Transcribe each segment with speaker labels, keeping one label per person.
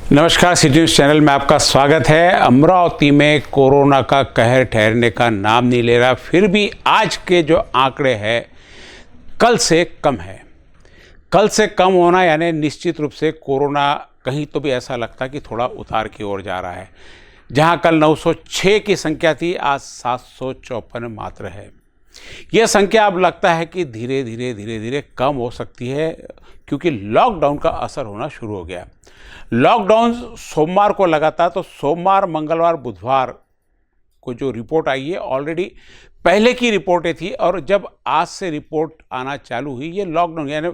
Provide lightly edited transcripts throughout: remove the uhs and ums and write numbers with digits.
Speaker 1: नमस्कार, city news channel में आपका स्वागत है। अमरावती में कोरोना का कहर ठहरने का नाम नहीं ले रहा, फिर भी आज के जो आंकड़े हैं कल से कम है। कल से कम होना यानी निश्चित रूप से कोरोना कहीं तो भी ऐसा लगता है कि थोड़ा उतार की ओर जा रहा है। जहां कल 906 की संख्या थी, आज 754 मात्र है। यह संख्या अब लगता है कि धीरे धीरे कम हो सकती है, क्योंकि लॉकडाउन का असर होना शुरू हो गया। लॉकडाउन सोमवार को लगा था, तो सोमवार, मंगलवार, बुधवार को जो रिपोर्ट आई है ऑलरेडी पहले की रिपोर्टें थी, और जब आज से रिपोर्ट आना चालू हुई, ये लॉकडाउन यानी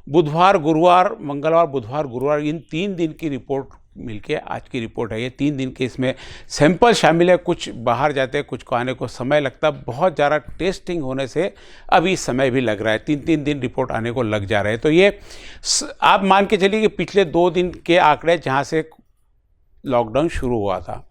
Speaker 1: बुधवार, गुरुवार, मंगलवार, बुधवार, गुरुवार, इन 3 दिन की रिपोर्ट मिलके आज की रिपोर्ट है। ये 3 दिन के इसमें सैंपल शामिल है। कुछ बाहर जाते हैं, कुछ को आने को समय लगता है। बहुत ज़्यादा टेस्टिंग होने से अभी समय भी लग रहा है, 3-3 दिन रिपोर्ट आने को लग जा रहे हैं। तो ये आप मान के चलिए कि पिछले 2 दिन के आंकड़े जहाँ से लॉकडाउन शुरू हुआ था।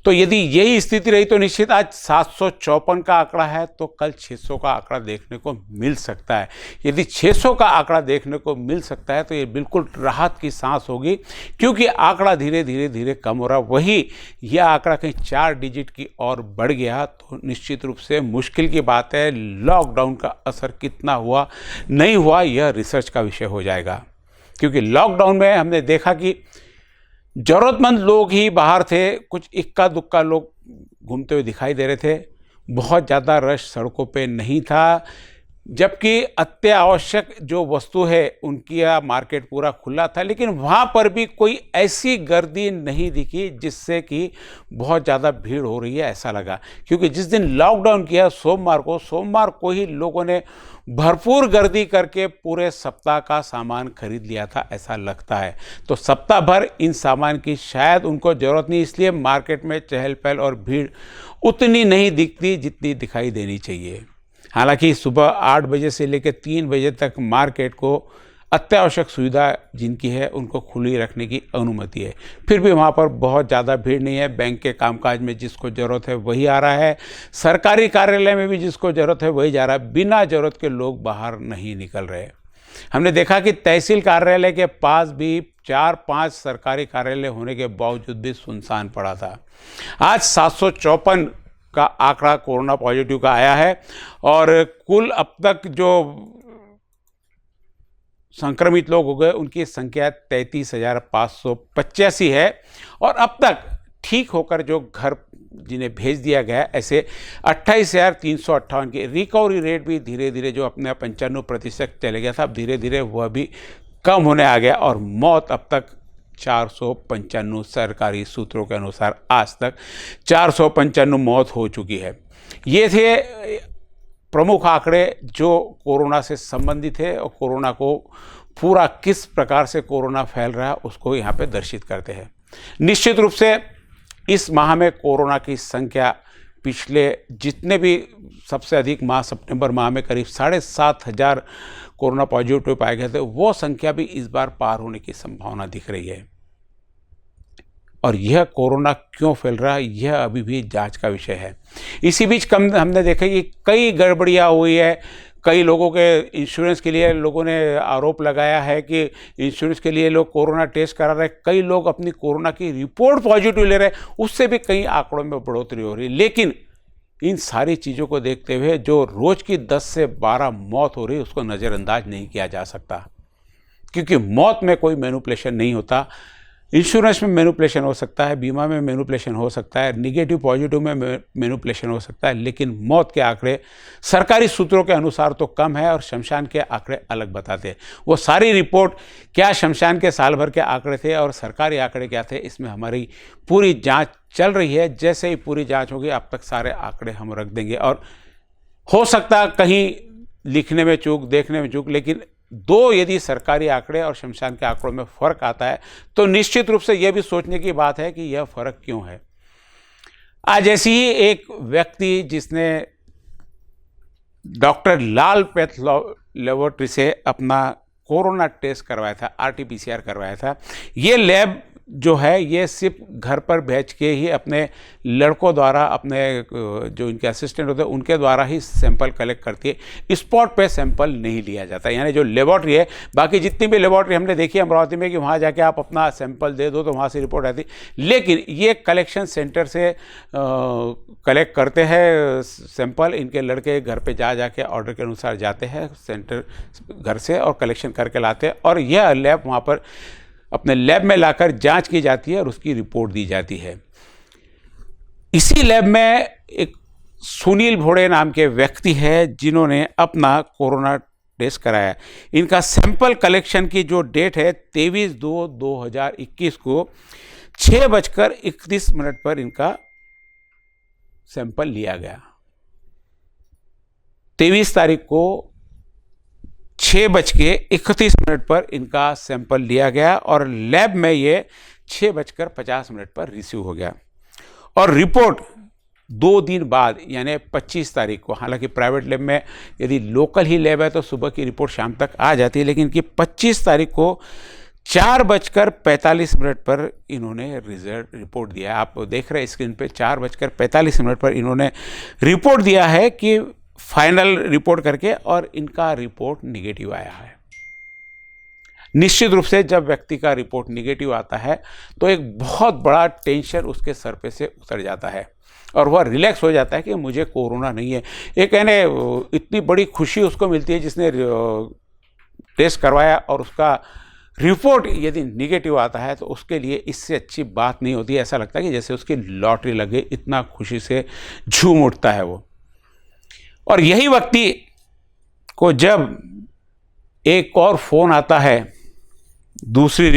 Speaker 1: तो यदि यही स्थिति रही तो निश्चित आज 754 का आंकड़ा है, तो कल 600 का आंकड़ा देखने को मिल सकता है। यदि 600 का आंकड़ा देखने को मिल सकता है तो ये बिल्कुल राहत की सांस होगी, क्योंकि आंकड़ा धीरे धीरे कम हो रहा। वही यह आंकड़ा कहीं 4 डिजिट की ओर बढ़ गया तो निश्चित रूप से मुश्किल की बात है। लॉकडाउन का असर कितना हुआ नहीं हुआ, यह रिसर्च का विषय हो जाएगा। क्योंकि लॉकडाउन में हमने देखा कि ज़रूरतमंद लोग ही बाहर थे, कुछ इक्का दुक्का लोग घूमते हुए दिखाई दे रहे थे। बहुत ज़्यादा रश सड़कों पे नहीं था, जबकि अत्यावश्यक जो वस्तु है उनकी मार्केट पूरा खुला था, लेकिन वहाँ पर भी कोई ऐसी गर्दी नहीं दिखी जिससे कि बहुत ज़्यादा भीड़ हो रही है ऐसा लगा। क्योंकि जिस दिन लॉकडाउन किया सोमवार को ही लोगों ने भरपूर गर्दी करके पूरे सप्ताह का सामान खरीद लिया था, ऐसा लगता है। तो सप्ताह भर इन सामान की शायद उनको ज़रूरत नहीं, इसलिए मार्केट में चहल पहल और भीड़ उतनी नहीं दिखती जितनी दिखाई देनी चाहिए। हालांकि सुबह 8 बजे से लेकर 3 बजे तक मार्केट को अत्यावश्यक सुविधा जिनकी है उनको खुली रखने की अनुमति है। फिर भी वहाँ पर बहुत ज़्यादा भीड़ नहीं है। बैंक के कामकाज में जिसको ज़रूरत है वही आ रहा है, सरकारी कार्यालय में भी जिसको ज़रूरत है वही जा रहा है। बिना ज़रूरत के लोग बाहर नहीं निकल रहे। हमने देखा कि तहसील कार्यालय के पास भी 4-5 सरकारी कार्यालय होने के बावजूद भी सुनसान पड़ा था। आज 754 का आंकड़ा कोरोना पॉजिटिव का आया है, और कुल अब तक जो संक्रमित लोग हो गए उनकी संख्या 33,585 है। और अब तक ठीक होकर जो घर जिन्हें भेज दिया गया है, ऐसे 28,358 की रिकवरी रेट भी धीरे धीरे जो अपने 95% चले गया था, अब धीरे धीरे वह भी कम होने आ गया। और मौत अब तक 495, सरकारी सूत्रों के अनुसार आज तक 495 मौत हो चुकी है। ये थे प्रमुख आंकड़े जो कोरोना से संबंधित है, और कोरोना को पूरा किस प्रकार से कोरोना फैल रहा है उसको यहाँ पे दर्शित करते हैं। निश्चित रूप से इस माह में कोरोना की संख्या पिछले जितने भी सबसे अधिक माह सितंबर माह में करीब 7,500 कोरोना पॉजिटिव पाए गए थे, वो संख्या भी इस बार पार होने की संभावना दिख रही है। और यह कोरोना क्यों फैल रहा है, यह अभी भी जांच का विषय है। इसी बीच हमने देखा कि कई गड़बड़ियाँ हुई है। कई लोगों के इंश्योरेंस के लिए लोगों ने आरोप लगाया है कि इंश्योरेंस के लिए लोग कोरोना टेस्ट करा रहे हैं। कई लोग अपनी कोरोना की रिपोर्ट पॉजिटिव ले रहे हैं, उससे भी कई आंकड़ों में बढ़ोतरी हो रही है। लेकिन इन सारी चीज़ों को देखते हुए जो रोज़ की 10 से 12 मौत हो रही है उसको नज़रअंदाज नहीं किया जा सकता, क्योंकि मौत में कोई मैनिपुलेशन नहीं होता। इंश्योरेंस में मैनिपुलेशन हो सकता है, बीमा में मैनिपुलेशन हो सकता है, निगेटिव पॉजिटिव में मैनिपुलेशन हो सकता है, लेकिन मौत के आंकड़े सरकारी सूत्रों के अनुसार तो कम है, और शमशान के आंकड़े अलग बताते हैं। वो सारी रिपोर्ट क्या शमशान के साल भर के आंकड़े थे और सरकारी आंकड़े क्या थे, इसमें हमारी पूरी जांच चल रही है। जैसे ही पूरी जांच होगी अब तक सारे आंकड़े हम रख देंगे। और हो सकता कहीं लिखने में चूक, देखने में चूक, लेकिन यदि सरकारी आंकड़े और शमशान के आंकड़ों में फ़र्क आता है तो निश्चित रूप से यह भी सोचने की बात है कि यह फ़र्क क्यों है। आज ऐसी ही एक व्यक्ति जिसने डॉक्टर लाल पैथ लेबोरेटरी से अपना कोरोना टेस्ट करवाया था, RT-PCR करवाया था। ये लैब जो है ये सिर्फ घर पर भेज के ही अपने लड़कों द्वारा, अपने जो इनके असिस्टेंट होते हैं उनके द्वारा ही सैंपल कलेक्ट करती है। स्पॉट पे सैंपल नहीं लिया जाता। यानी जो लेबॉर्ट्री है, बाकी जितनी भी लेबॉर्ट्री हमने देखी अमरावती में कि वहाँ जाके आप अपना सैंपल दे दो तो वहाँ से रिपोर्ट आती, लेकिन ये कलेक्शन सेंटर से कलेक्ट करते हैं सैंपल। इनके लड़के घर पे जाके ऑर्डर के अनुसार जाते हैं सेंटर घर से और कलेक्शन करके लाते हैं, और यह लैब वहाँ पर अपने लैब में लाकर जांच की जाती है और उसकी रिपोर्ट दी जाती है। इसी लैब में एक सुनील भोड़े नाम के व्यक्ति है जिन्होंने अपना कोरोना टेस्ट कराया। इनका सैंपल कलेक्शन की जो डेट है 23/2/2021 को 6:31 पर इनका सैंपल लिया गया। 23 तारीख को 6:31 पर इनका सैंपल लिया गया और लैब में ये 6:50 पर रिसीव हो गया। और रिपोर्ट 2 दिन बाद यानी 25 तारीख को, हालांकि प्राइवेट लैब में यदि लोकल ही लैब है तो सुबह की रिपोर्ट शाम तक आ जाती है, लेकिन इनकी 25 तारीख को 4:45 पर इन्होंने रिपोर्ट दिया। आप देख रहे हैं स्क्रीन पे 4:45 पर इन्होंने रिपोर्ट दिया है कि फाइनल रिपोर्ट करके, और इनका रिपोर्ट निगेटिव आया है। निश्चित रूप से जब व्यक्ति का रिपोर्ट निगेटिव आता है तो एक बहुत बड़ा टेंशन उसके सर पे से उतर जाता है और वह रिलैक्स हो जाता है कि मुझे कोरोना नहीं है। एक कहने इतनी बड़ी खुशी उसको मिलती है जिसने टेस्ट करवाया और उसका रिपोर्ट यदि निगेटिव आता है तो उसके लिए इससे अच्छी बात नहीं होती। ऐसा लगता है कि जैसे उसकी लॉटरी लगे, इतना खुशी से झूम उठता है वो। और यही व्यक्ति को जब एक और फोन आता है, दूसरी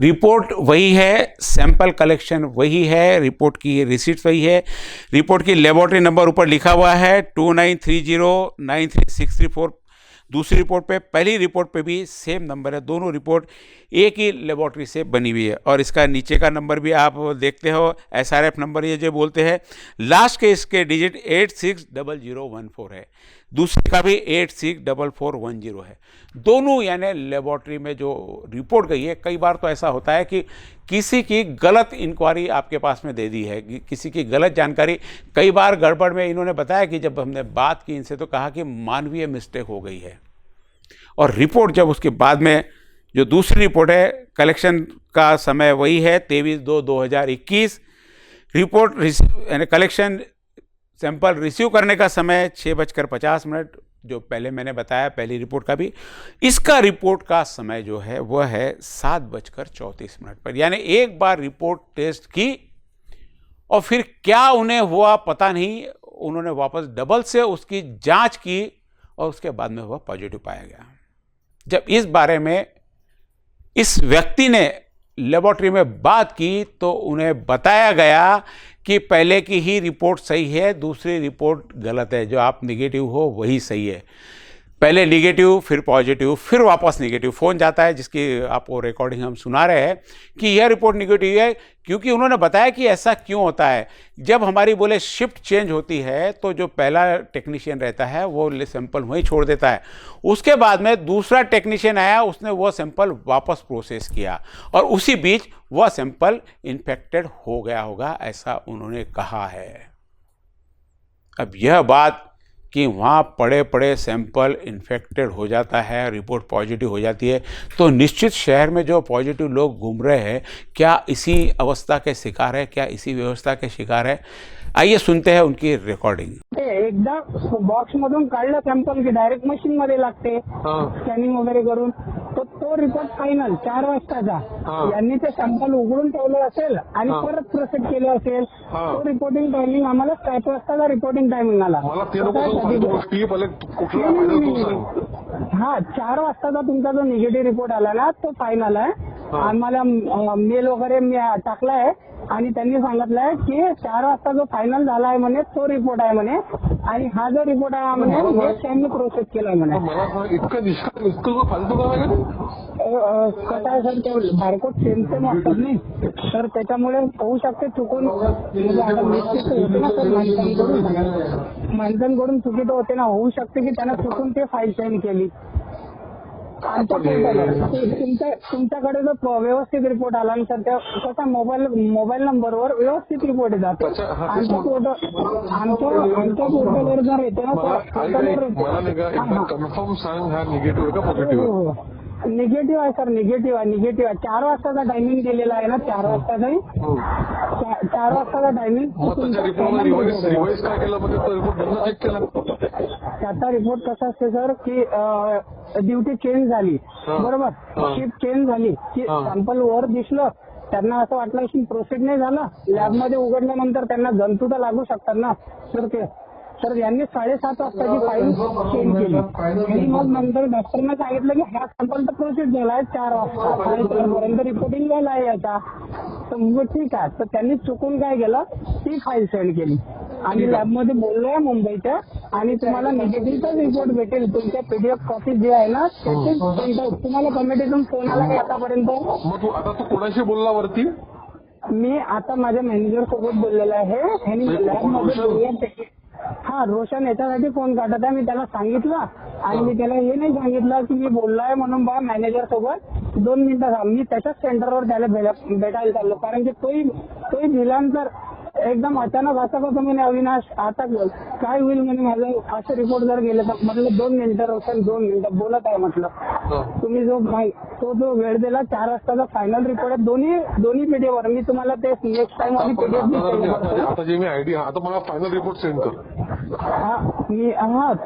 Speaker 1: रिपोर्ट वही है, सैंपल कलेक्शन वही है, रिपोर्ट की रिसीट वही है, रिपोर्ट की लेबोरेटरी नंबर ऊपर लिखा हुआ है 29309364। दूसरी रिपोर्ट पे, पहली रिपोर्ट पे भी सेम नंबर है। दोनों रिपोर्ट एक ही लेबोरेटरी से बनी हुई है और इसका नीचे का नंबर भी आप देखते हो, SRF नंबर ये जो बोलते हैं, लास्ट के इसके डिजिट 860014 है, दूसरे का भी 864410 है। दोनों यानी लेबोरेटरी में जो रिपोर्ट गई है, कई बार तो ऐसा होता है कि किसी की गलत इंक्वायरी आपके पास में दे दी है, किसी की गलत जानकारी। कई बार गड़बड़ में इन्होंने बताया कि जब हमने बात की इनसे तो कहा कि मानवीय मिस्टेक हो गई है, और रिपोर्ट जब उसके बाद में जो दूसरी रिपोर्ट है, कलेक्शन का समय वही है 23/2/2021, रिपोर्ट यानी कलेक्शन सैंपल रिसीव करने का समय 6:50, जो पहले मैंने बताया पहली रिपोर्ट का भी। इसका रिपोर्ट का समय जो है वह है 7:34 पर। यानी एक बार रिपोर्ट टेस्ट की और फिर क्या उन्हें हुआ पता नहीं, उन्होंने वापस डबल से उसकी जांच की और उसके बाद में वह पॉजिटिव पाया गया। जब इस बारे में इस व्यक्ति ने लेबोरेटरी में बात की तो उन्हें बताया गया कि पहले की ही रिपोर्ट सही है, दूसरी रिपोर्ट गलत है, जो आप निगेटिव हो वही सही है। पहले निगेटिव, फिर पॉजिटिव, फिर वापस निगेटिव। फ़ोन जाता है जिसकी आपको रिकॉर्डिंग हम सुना रहे हैं कि यह रिपोर्ट निगेटिव है, क्योंकि उन्होंने बताया कि ऐसा क्यों होता है। जब हमारी बोले शिफ्ट चेंज होती है तो जो पहला टेक्नीशियन रहता है वो सैंपल वहीं छोड़ देता है, उसके बाद में दूसरा टेक्नीशियन आया, उसने वो सैंपल वापस प्रोसेस किया और उसी बीच वह सैंपल इन्फेक्टेड हो गया होगा, ऐसा उन्होंने कहा है। अब यह बात कि वहाँ पड़े पड़े सैंपल इन्फेक्टेड हो जाता है, रिपोर्ट पॉजिटिव हो जाती है, तो निश्चित शहर में जो पॉजिटिव लोग घूम रहे हैं, क्या इसी अवस्था के शिकार है, क्या इसी व्यवस्था के शिकार है? आइए सुनते हैं उनकी रेकॉर्डिंग।
Speaker 2: एकदा बॉक्स मधून काढलं सॅम्पल की डायरेक्ट मशीन मध्ये लागते स्कॅनिंग वगैरे करून, तो रिपोर्ट फायनल 4 वाजताचा यांनी ते सॅम्पल उघडून ठेवलं असेल आणि परत प्रोसेस केलं असेल, तो रिपोर्टिंग टायमिंग आम्हाला 7 वाजताचा रिपोर्टिंग टायमिंग आला।
Speaker 3: हा
Speaker 2: 4 वाजताचा तुमचा जो निगेटिव्ह रिपोर्ट आला ना तो फायनल आहे। आम्हाला मेल वगैरे मी टाकलाय आणि त्यांनी सांगितलंय की 4 वाजता जो फायनल झाला आहे म्हणे तो रिपोर्ट आहे म्हणे, आणि हा जो रिपोर्ट आहे म्हणे नेक्स्ट टाइम प्रोसेस केलाय म्हणे।
Speaker 3: इतकं फालतू काम आहे
Speaker 2: कसं आहे सर, ते बारकोड सेम असतात नाही तर त्याच्यामुळे होऊ शकते चुकून, म्हणजे आता मिस्टेक होते ना सर माणसांकडून चुकी तर होते ना, होऊ शकते की त्यांना चुकून ते फाईल सेंड केली। आमच्या
Speaker 3: पण हे-
Speaker 2: पोर्टलवर तुमच्याकडे जो व्यवस्थित रिपोर्ट आला सर त्या कसा मोबाईल नंबरवर व्यवस्थित रिपोर्ट येतात
Speaker 3: अच्छा, हा, तेच
Speaker 2: आमच्या पोर्टलवर जर येते ना
Speaker 3: मला
Speaker 2: पोर्टलवर
Speaker 3: मला नाही का एकदा कन्फर्म सांग, हा निगेटिव्ह आहे का पॉझिटिव्ह आहे?
Speaker 2: निगेटिव्ह आहे सर, निगेटिव्ह आहे. 4 वाजताचा टायमिंग दिलेला आहे ना, 4 वाजताचाही
Speaker 3: हो.
Speaker 2: 4 वाजताचा टायमिंग.
Speaker 3: मग त्याच्या रिपोर्ट रिवाईज काय केलं, म्हणजे तो रिपोर्ट बंद चेक केला?
Speaker 2: त्याचा रिपोर्ट कसा असते सर की ड्युटी चेंज झाली, बरोबर, शिफ्ट चेंज झाली की सॅम्पल वर दिसलं, त्यांना असं वाटलं की प्रोसेस नाही झालं, लॅबमध्ये उघडल्यानंतर त्यांना जंतू तर लागू शकतात ना तर यांनी 7:30 वाजताची फाईल चेंज केली आणि मग नंतर डॉक्टरने सांगितलं की हा सॅम्पल तर प्रोसेस झाला आहे 4 वाजता 4:30 रिपोर्टिंग झाला आहे याचा. तर मग ठीक आहे, तर त्यांनी चुकून काय केलं, ती फाईल सेंड केली आणि लॅबमध्ये बोललोय मुंबईच्या, आणि तुम्हाला निगेटिव्हचाच रिपोर्ट भेटेल. तुमच्या पीडीएफ कॉपी जे आहे ना त्याचेच print out. तुम्हाला कमिटीतून फोन आला का आतापर्यंत?
Speaker 3: मग तू आता कोणाशी बोलला वरती?
Speaker 2: मी आता माझ्या मॅनेजर सोबत बोललेला आहे आणि लॅबमध्ये बोलण्यापैकी रोशन याच्यासाठी फोन काढत आहे. मी त्याला सांगितलं आणि मी त्याला हे नाही सांगितलं की मी बोललोय म्हणून बा मॅनेजर सोबत 2 मिनिटं मी त्याच्याच सेंटरवर त्याला भेटायला चाललो, कारण की तोही भिल्यानंतर एकदम अचानक असं का तुम्ही अविनाश आता काय होईल म्हणे माझं असं रिपोर्ट जर गेले तर म्हटलं 2 मिनिटं रोशन 2 मिनिटं बोलत आहे म्हटलं. तुम्ही जो वेळ दिला 4 वाजताचा फायनल रिपोर्ट आहे दोन्ही पीडीएफवर. मी तुम्हाला ते नेक्स्ट टाइम आणि
Speaker 3: आता जे मी आयडी, आता मला फायनल रिपोर्ट सेंड कर.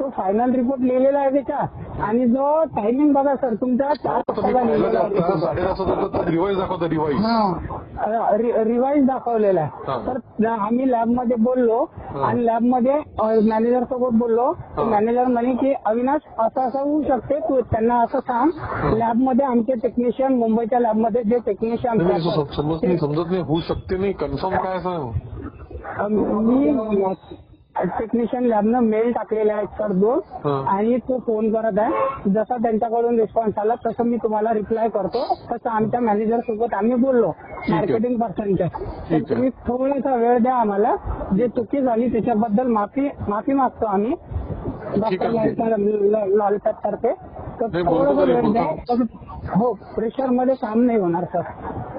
Speaker 2: तो फायनल रिपोर्ट लिहिलेला आहे त्याच्या, आणि जो टायमिंग बघा सर तुमचा 4 वाजताचा लिहिलेला आहे.
Speaker 3: 7:30 रिवाईज दाखवतो,
Speaker 2: रिवाईज दाखवलेला आहे. तर आम्ही लॅबमध्ये बोललो आणि लॅबमध्ये मॅनेजर सोबत बोललो. मॅनेजर म्हणे की अविनाश असं होऊ शकते, तू त्यांना असं सांग लॅबमध्ये आमचे टेक्निशियन मुंबईच्या लॅबमध्ये जे टेक्निशियन
Speaker 3: समजत नाही, होऊ शकते नाही, कन्फर्म काय सांग.
Speaker 2: मी टेक्निशियन लॅबनं मेल टाकलेले आहेत सर 2, आणि तो फोन करत आहे. जसा त्यांच्याकडून रिस्पॉन्स आला तसं मी तुम्हाला रिप्लाय करतो. तसं आमच्या मॅनेजर सोबत आम्ही बोललो मार्केटिंग पर्सनच्या. तर तुम्ही थोडासा वेळ द्या आम्हाला, जे चुकी झाली त्याच्याबद्दल माफी मागतो आम्ही डॉक्टर लालसाहेब तर्फे. तर थोडासा वेळ द्या. हो, प्रेशर मध्ये काम नाही होणार सर.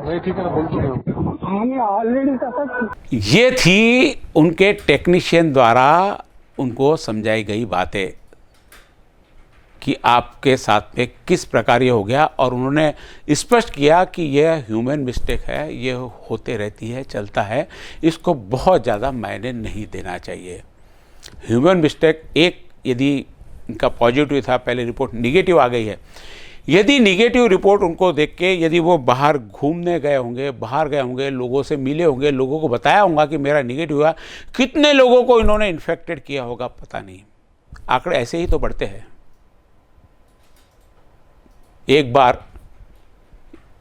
Speaker 3: नहीं ठीक है ना, बोलतो
Speaker 2: आम्ही ऑलरेडी तसंच.
Speaker 1: ये थी उनके टेक्नीशियन द्वारा उनको समझाई गई बातें कि आपके साथ में किस प्रकार ये हो गया, और उन्होंने स्पष्ट किया कि यह ह्यूमन मिस्टेक है, ये होते रहती है, चलता है, इसको बहुत ज़्यादा मायने नहीं देना चाहिए. ह्यूमन मिस्टेक एक, यदि इनका पॉजिटिव था, पहले रिपोर्ट निगेटिव आ गई है, यदि निगेटिव रिपोर्ट उनको देख के यदि वो बाहर घूमने गए होंगे, लोगों से मिले होंगे, लोगों को बताया होगा कि मेरा निगेटिव हुआ, कितने लोगों को इन्होंने इन्फेक्टेड किया होगा पता नहीं. आंकड़े ऐसे ही तो बढ़ते हैं. एक बार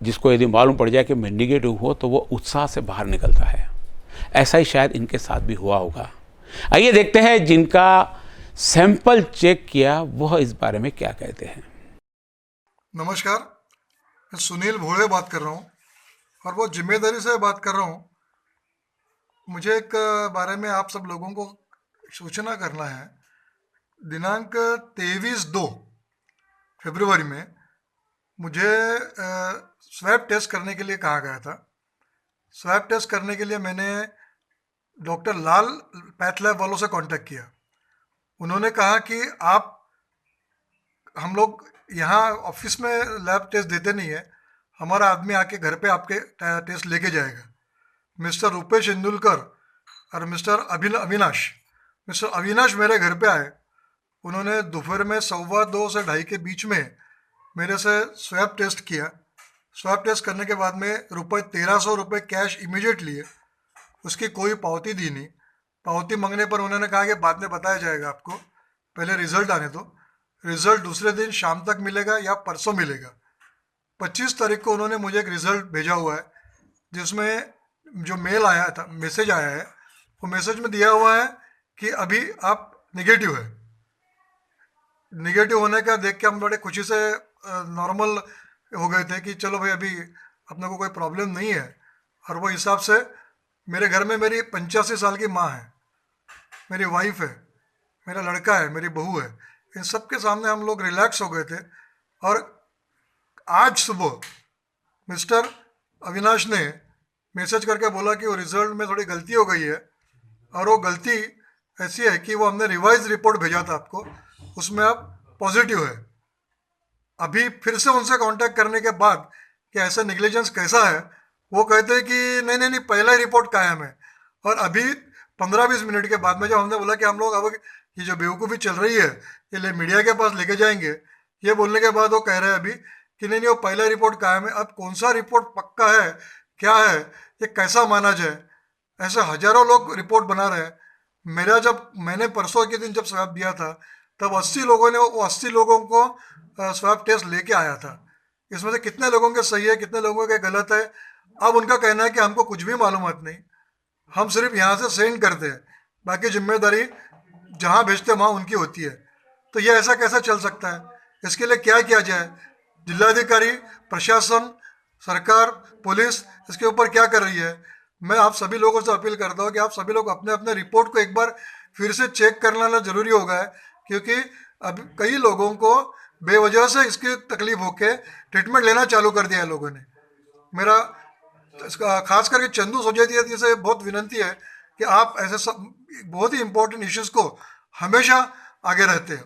Speaker 1: जिसको यदि मालूम पड़ जाए कि मैं निगेटिव हूँ तो वो उत्साह से बाहर निकलता है. ऐसा ही शायद इनके साथ भी हुआ होगा. आइए देखते हैं जिनका सैंपल चेक किया वह इस बारे में क्या कहते हैं.
Speaker 4: नमस्कार, मैं सुनील भोले बात कर रहा हूँ और बहुत जिम्मेदारी से बात कर रहा हूँ. मुझे एक बारे में आप सब लोगों को सूचना करना है. दिनांक 23/2 फरवरी में मुझे स्वैब टेस्ट करने के लिए कहा गया था. स्वैब टेस्ट करने के लिए मैंने डॉक्टर लाल पैथ लैब वालों से कांटेक्ट किया. उन्होंने कहा कि हम लोग यहाँ ऑफिस में लैब टेस्ट देते नहीं है, हमारा आदमी आके घर पे आपके टेस्ट लेके जाएगा. मिस्टर रूपेश इंदुलकर और मिस्टर अविनाश मेरे घर पे आए. उन्होंने दोपहर में 2:15 से 2:30 के बीच में मेरे से स्वैब टेस्ट किया. स्वैब टेस्ट करने के बाद में 1300 रुपये कैश इमीडिएट लिए. उसकी कोई पावती दी नहीं. पावती मांगने पर उन्होंने कहा कि बाद में बताया जाएगा आपको, पहले रिजल्ट आने दो. रिजल्ट दूसरे दिन शाम तक मिलेगा या परसों मिलेगा. 25 तारीख को उन्होंने मुझे एक रिजल्ट भेजा हुआ है, जिसमें जो मैसेज आया है, वो मैसेज में दिया हुआ है कि अभी आप निगेटिव है. निगेटिव होने का देख के हम बड़े खुशी से नॉर्मल हो गए थे कि चलो भाई अभी अपने को कोई प्रॉब्लम नहीं है. और वो हिसाब से मेरे घर में मेरी 85 साल की माँ है, मेरी वाइफ है, मेरा लड़का है, मेरी बहू है. इन सब के सामने हम लोग रिलैक्स हो गए थे और आज सुबह मिस्टर अविनाश ने मैसेज करके बोला कि वो रिजल्ट में थोड़ी गलती हो गई है, और वो गलती ऐसी है कि वो हमने रिवाइज रिपोर्ट भेजा था आपको, उसमें आप पॉजिटिव है। अभी फिर से उनसे कांटेक्ट करने के बाद कि ऐसा नेग्लिजेंस कैसा है, वो कहते हैं कि नहीं नहीं नहीं, पहला ही रिपोर्ट कायम है। और अभी 15-20 मिनट के बाद में जब हमने बोला कि हम लोग अब ये जो बेवकूफ़ी चल रही है ये मीडिया के पास लेके जाएंगे, ये बोलने के बाद वो कह रहे हैं अभी कि नहीं नहीं, वो पहला रिपोर्ट कायम है। अब कौन सा रिपोर्ट पक्का है, क्या है, ये कैसा माना जाए? ऐसे हजारों लोग रिपोर्ट बना रहे हैं। मैंने परसों के दिन जब स्वैब दिया था तब 80 लोगों ने, वो 80 लोगों को स्वैब टेस्ट लेके आया था। इसमें से कितने लोगों के सही है, कितने लोगों के गलत है, अब उनका कहना है कि हमको कुछ भी मालूमात नहीं, हम सिर्फ यहाँ से सेंड करते हैं, बाकी जिम्मेदारी जहाँ भेजते वहाँ उनकी होती है। तो ये ऐसा कैसा चल सकता है? इसके लिए क्या किया जाए? जिलाधिकारी, प्रशासन, सरकार, पुलिस इसके ऊपर क्या कर रही है? मैं आप सभी लोगों से अपील करता हूँ कि आप सभी लोग अपने अपने रिपोर्ट को एक बार फिर से चेक कर लेना जरूरी होगा है, क्योंकि अब कई लोगों को बेवजह से इसकी तकलीफ होके ट्रीटमेंट लेना चालू कर दिया है लोगों ने। मेरा खास करके चंदू सोजेतिया जी से बहुत विनंती है कि आप ऐसे सब बहुत ही इंपॉर्टेंट इश्यूज़ को हमेशा आगे रहते हो,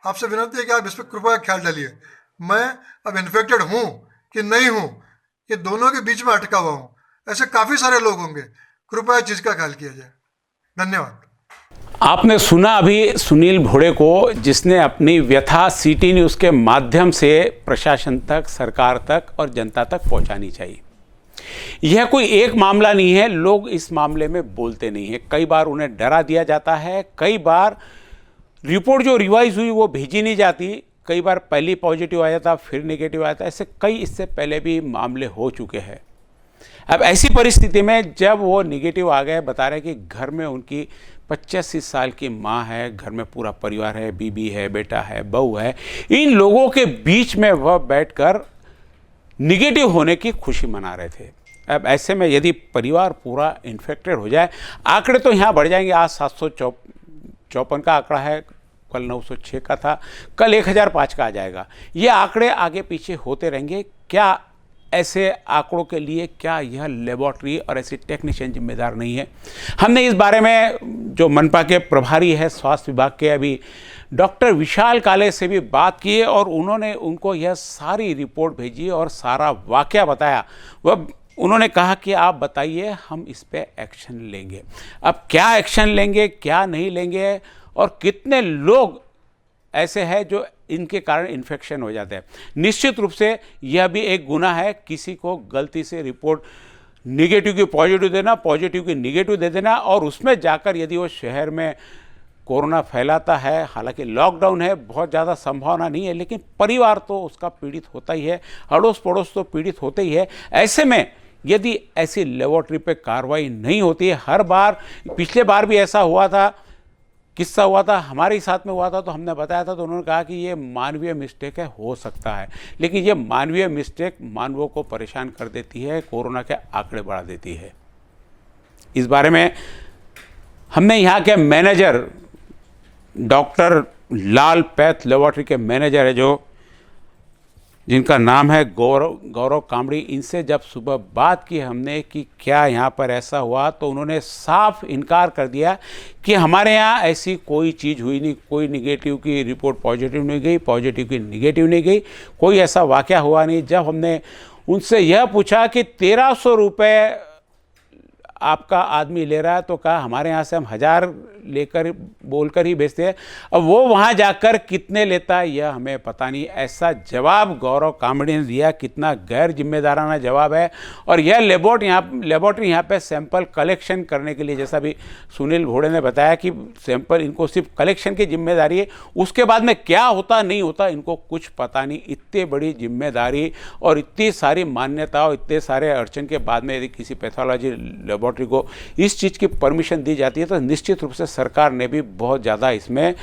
Speaker 4: आपसे विनंती है कि आप इस पर कृपया ख्याल डालिए। मैं अब इन्फेक्टेड हूँ कि नहीं हूँ, ये दोनों के बीच में अटका हुआ हूँ। ऐसे काफ़ी सारे लोग होंगे, कृपया इस चीज़ का ख्याल किया जाए। धन्यवाद।
Speaker 1: आपने सुना अभी सुनील भोड़े को, जिसने अपनी व्यथा सिटी न्यूज़ के माध्यम से प्रशासन तक, सरकार तक और जनता तक पहुंचानी चाहिए। यह कोई एक मामला नहीं है, लोग इस मामले में बोलते नहीं हैं। कई बार उन्हें डरा दिया जाता है, कई बार रिपोर्ट जो रिवाइज हुई वो भेजी नहीं जाती, कई बार पहली पॉजिटिव आया था फिर नेगेटिव आया था। ऐसे कई इससे पहले भी मामले हो चुके हैं। अब ऐसी परिस्थिति में जब वो नेगेटिव आ गए, बता रहे कि घर में उनकी 85 साल की माँ है, घर में पूरा परिवार है, बीबी है, बेटा है, बहू है, इन लोगों के बीच में वह बैठकर निगेटिव होने की खुशी मना रहे थे। अब ऐसे में यदि परिवार पूरा इन्फेक्टेड हो जाए, आंकड़े तो यहाँ बढ़ जाएंगे। आज 754 का आंकड़ा है, कल 906 का था, कल 1005 का आ जाएगा। ये आंकड़े आगे पीछे होते रहेंगे। क्या ऐसे आंकड़ों के लिए क्या यह लेबोरेटरी और ऐसे टेक्नीशियन जिम्मेदार नहीं है? हमने इस बारे में जो मनपा के प्रभारी है स्वास्थ्य विभाग के, अभी डॉक्टर विशाल काले से भी बात की है और उन्होंने उनको यह सारी रिपोर्ट भेजी और सारा वाकया बताया। वह उन्होंने कहा कि आप बताइए, हम इस पे एक्शन लेंगे। अब क्या एक्शन लेंगे, क्या नहीं लेंगे, और कितने लोग ऐसे हैं जो इनके कारण इन्फेक्शन हो जाते हैं। निश्चित रूप से यह भी एक गुनाह है, किसी को गलती से रिपोर्ट निगेटिव की पॉजिटिव देना, पॉजिटिव की निगेटिव दे देना, और उसमें जाकर यदि वो शहर में कोरोना फैलाता है। हालांकि लॉकडाउन है, बहुत ज़्यादा संभावना नहीं है, लेकिन परिवार तो उसका पीड़ित होता ही है, अड़ोस पड़ोस तो पीड़ित होते ही है। ऐसे में यदि ऐसी लेबोरेटरी पे कार्रवाई नहीं होती है, हर बार, पिछले बार भी ऐसा हुआ था, किस्सा हुआ था, हमारे साथ में हुआ था, तो हमने बताया था, तो उन्होंने कहा कि ये मानवीय मिस्टेक है, हो सकता है, लेकिन ये मानवीय मिस्टेक मानवों को परेशान कर देती है, कोरोना के आंकड़े बढ़ा देती है। इस बारे में हमने यहाँ के मैनेजर डॉक्टर लाल पैथ लेबोरेटरी के मैनेजर है, जो जिनका नाम है गौरव कामड़ी, इनसे जब सुबह बात की हमने कि क्या यहाँ पर ऐसा हुआ, तो उन्होंने साफ इनकार कर दिया कि हमारे यहाँ ऐसी कोई चीज़ हुई नहीं, कोई निगेटिव की रिपोर्ट पॉजिटिव नहीं गई, पॉजिटिव की निगेटिव नहीं गई, कोई ऐसा वाक़या हुआ नहीं। जब हमने उनसे यह पूछा कि 1300 रुपये आपका आदमी ले रहा है, तो कहा हमारे यहाँ से हम 1000 लेकर बोलकर ही बेचते हैं, अब वो वहाँ जाकर कितने लेता है यह हमें पता नहीं। ऐसा जवाब गौरव कामड़ी ने दिया, कितना गैर जिम्मेदाराना जवाब है। और यह लेबोरेटरी यहाँ पे सैंपल कलेक्शन करने के लिए, जैसा भी सुनील भोड़े ने बताया कि सैंपल इनको सिर्फ कलेक्शन की जिम्मेदारी है, उसके बाद में क्या होता नहीं होता इनको कुछ पता नहीं। इतनी बड़ी जिम्मेदारी और इतनी सारी मान्यता और इतने सारे अड़चन के बाद में यदि किसी पैथोलॉजी लेबोरेटरी को इस चीज़ की परमिशन दी जाती है, तो निश्चित रूप से सरकार ने भी बहुत ज़्यादा इसमें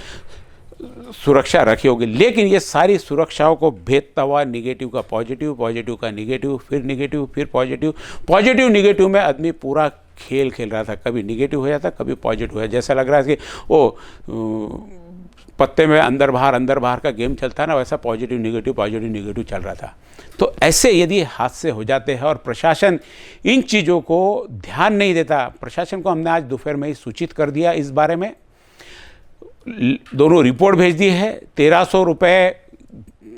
Speaker 1: सुरक्षा रखी होगी। लेकिन ये सारी सुरक्षाओं को भेदता हुआ निगेटिव का पॉजिटिव, पॉजिटिव का निगेटिव, फिर पॉजिटिव, पॉजिटिव निगेटिव में आदमी पूरा खेल खेल रहा था। कभी निगेटिव हो जाता, कभी पॉजिटिव हो जाता। जैसा लग रहा है कि वो पत्ते में अंदर बाहर का गेम चलता है ना, वैसा पॉजिटिव नेगेटिव चल रहा था। तो ऐसे यदि हादसे हो जाते हैं और प्रशासन इन चीज़ों को ध्यान नहीं देता, प्रशासन को हमने आज दोपहर में ही सूचित कर दिया, इस बारे में दोनों रिपोर्ट भेज दी है। 1300 रुपये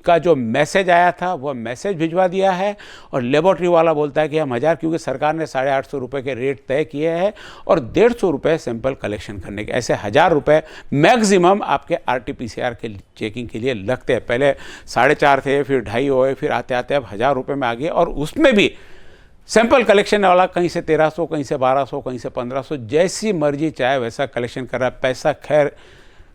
Speaker 1: का जो मैसेज आया था वह मैसेज भिजवा दिया है, और लेबोरेटरी वाला बोलता है कि हम 1000, क्योंकि सरकार ने 850 रुपये के रेट तय किए हैं और 150 रुपये सैंपल कलेक्शन करने के, ऐसे 1000 रुपये मैक्सिमम आपके RT-PCR के चेकिंग के लिए लगते हैं। पहले 4.5 थे, फिर 2.5 हुए, फिर आते आते अब 1000 रुपये में आ गए, और उसमें भी सैंपल कलेक्शन वाला कहीं से 1300, कहीं से 1200, कहीं से 1500, जैसी मर्जी चाहे वैसा कलेक्शन कर रहा है। पैसा खैर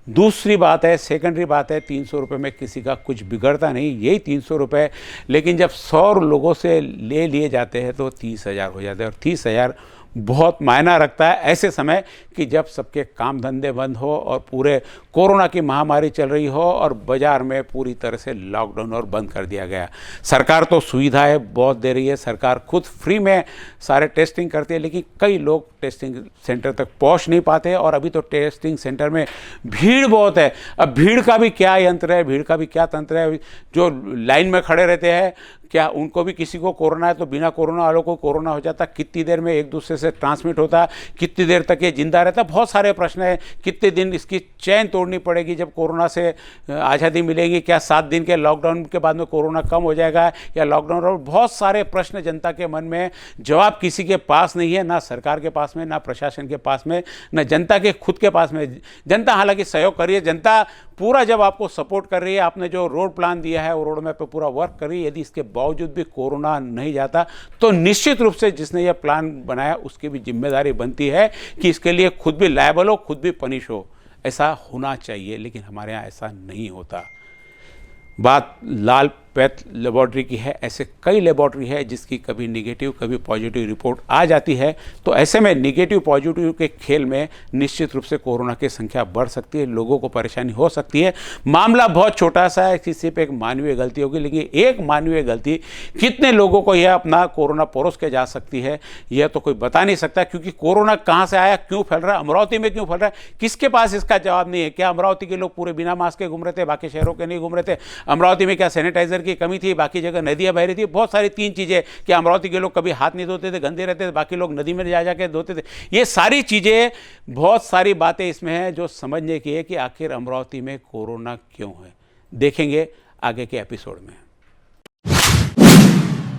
Speaker 1: दूसरी बात है, सेकेंडरी बात है, 300 रुपये में किसी का कुछ बिगड़ता नहीं, यही 300 रुपये, लेकिन जब 100 लोगों से ले लिए जाते हैं तो 30,000 हो जाते हैं, और 30,000 बहुत मायना रखता है ऐसे समय कि जब सबके काम धंधे बंद हो और पूरे कोरोना की महामारी चल रही हो और बाज़ार में पूरी तरह से लॉकडाउन और बंद कर दिया गया। सरकार तो सुविधाएं बहुत दे रही है, सरकार खुद फ्री में सारे टेस्टिंग करती है, लेकिन कई लोग टेस्टिंग सेंटर तक पहुंच नहीं पाते, और अभी तो टेस्टिंग सेंटर में भीड़ बहुत है। अब भीड़ का भी क्या यंत्र है, भीड़ का भी क्या तंत्र है, जो लाइन में खड़े रहते हैं क्या उनको भी किसी को कोरोना है तो बिना कोरोना वालों को कोरोना हो जाता, कितनी देर में एक दूसरे से ट्रांसमिट होता, कितनी देर तक ये जिंदा रहता, बहुत सारे प्रश्न हैं। कितने दिन इसकी चैन तोड़नी पड़ेगी जब कोरोना से आज़ादी मिलेगी, क्या 7 दिन के लॉकडाउन के बाद में कोरोना कम हो जाएगा या लॉकडाउन, और बहुत सारे प्रश्न जनता के मन में, जवाब किसी के पास नहीं है, ना सरकार के पास में, ना प्रशासन के पास में, ना जनता के खुद के पास में। जनता हालांकि सहयोग कर रही है, जनता पूरा जब आपको सपोर्ट कर रही है, आपने जो रोड प्लान दिया है वो रोड मैप पे पूरा वर्क कर रही है। यदि इसके बावजूद भी कोरोना नहीं जाता तो निश्चित रूप से जिसने यह प्लान बनाया उसकी भी जिम्मेदारी बनती है कि इसके लिए खुद भी लायबल हो, खुद भी पनिश हो। ऐसा होना चाहिए, लेकिन हमारे यहाँ ऐसा नहीं होता। बात लाल पैथ लेबॉर्ट्री की है, ऐसे कई लेबॉर्ट्री है जिसकी कभी निगेटिव कभी पॉजिटिव रिपोर्ट आ जाती है। तो ऐसे में निगेटिव पॉजिटिव के खेल में निश्चित रूप से कोरोना की संख्या बढ़ सकती है, लोगों को परेशानी हो सकती है। मामला बहुत छोटा सा है कि सिर्फ एक मानवीय गलती होगी, लेकिन एक मानवीय गलती कितने लोगों को यह अपना कोरोना परोस के जा सकती है यह तो कोई बता नहीं सकता, क्योंकि कोरोना कहाँ से आया, क्यों फैल रहा है, अमरावती में क्यों फैल रहा है, किसके पास इसका जवाब नहीं है। क्या अमरावती के लोग पूरे बिना मास्क के घूम रहे थे, बाकी शहरों के नहीं घूम रहे थे? अमरावती में क्या सैनिटाइजर की कमी थी, बाकी जगह नदियां बह रही थी? बहुत सारी 3 चीजें कि अमरावती के लोग कभी हाथ नहीं धोते थे, गंदे रहते थे, बाकी लोग नदी में जा जाके धोते थे। ये सारी चीजें, बहुत सारी बातें इसमें हैं जो समझने की है कि आखिर अमरावती में कोरोना क्यों है। देखेंगे आगे के एपिसोड में।